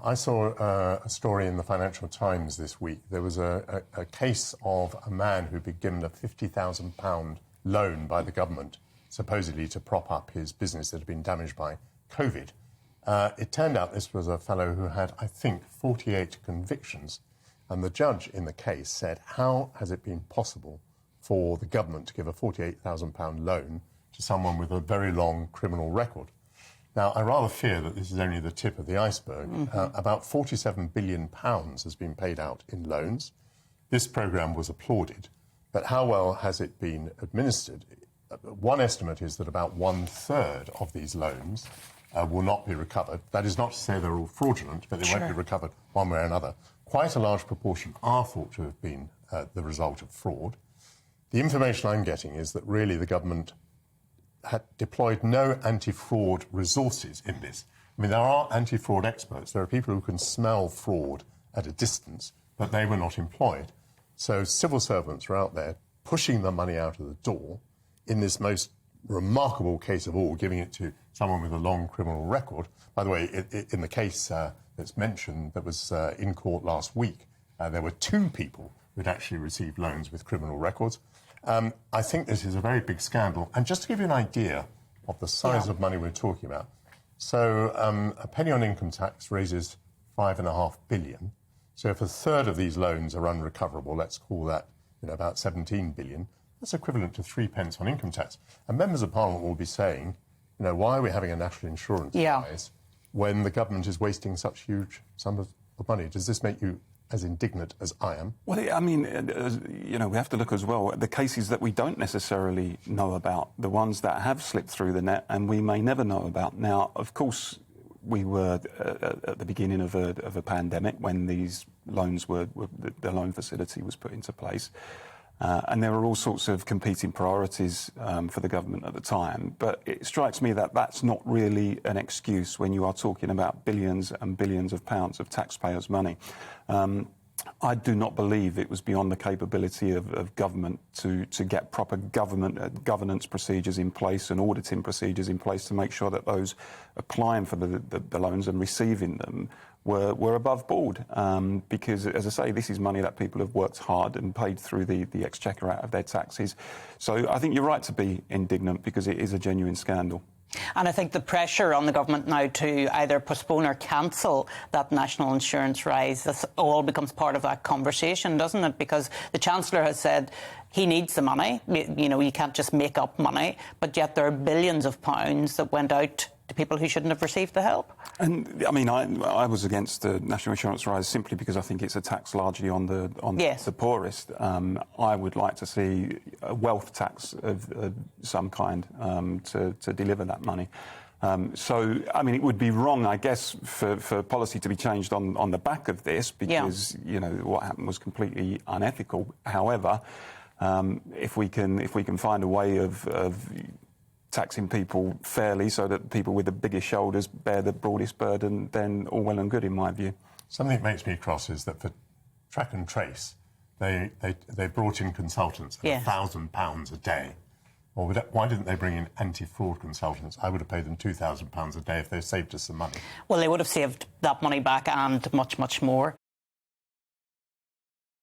I saw a story in the Financial Times this week. There was a case of a man who'd been given a £50,000 loan by the government, supposedly to prop up his business that had been damaged by COVID. It turned out this was a fellow who had, I think, 48 convictions. And the judge in the case said, how has it been possible for the government to give a £48,000 loan to someone with a very long criminal record? Now, I rather fear that this is only the tip of the iceberg. About £47 billion has been paid out in loans. This programme was applauded, but how well has it been administered? One estimate is that about 1/3 of these loans will not be recovered. That is not to say they're all fraudulent, but they won't be recovered one way or another. Quite a large proportion are thought to have been the result of fraud. The information I'm getting is that really the government had deployed no anti-fraud resources in this. I mean, there are anti-fraud experts. There are people who can smell fraud at a distance, but they were not employed. So civil servants are out there pushing the money out of the door in this most remarkable case of all, giving it to someone with a long criminal record. By the way, in the case that's mentioned that was in court last week, there were 2 people who'd actually received loans with criminal records. I think this is a very big scandal. And just to give you an idea of the size of money we're talking about, so a penny on income tax raises £5.5 billion. So if 1/3 of these loans are unrecoverable, let's call that about 17 billion, that's equivalent to 3 pence on income tax. And members of Parliament will be saying, why are we having a national insurance rise when the government is wasting such huge sums of money? Does this make you as indignant as I am? Well, I mean, we have to look as well at the cases that we don't necessarily know about, the ones that have slipped through the net and we may never know about. Now, of course, we were at the beginning of a pandemic when these loans the loan facility was put into place. And there were all sorts of competing priorities for the government at the time. But it strikes me that that's not really an excuse when you are talking about billions and billions of pounds of taxpayers' money. I do not believe it was beyond the capability of government to get proper governance procedures in place and auditing procedures in place to make sure that those applying for the loans and receiving them were above board. Because, as I say, this is money that people have worked hard and paid through the exchequer out of their taxes. So I think you're right to be indignant because it is a genuine scandal. And I think the pressure on the government now to either postpone or cancel that national insurance rise, this all becomes part of that conversation, doesn't it? Because the Chancellor has said he needs the money. You can't just make up money, but yet there are billions of pounds that went out to people who shouldn't have received the help. And I mean, I was against the national insurance rise simply because I think it's a tax largely on the poorest. I would like to see a wealth tax of some kind to deliver that money. So, I mean, it would be wrong, I guess, for policy to be changed on the back of this because, what happened was completely unethical. However, if we can find a way of taxing people fairly so that people with the biggest shoulders bear the broadest burden, then all well and good, in my view. Something that makes me cross is that for track and trace, they brought in consultants at £1,000 a day. Or why didn't they bring in anti-fraud consultants? I would have paid them £2,000 a day if they saved us some money. Well, they would have saved that money back and much, much more.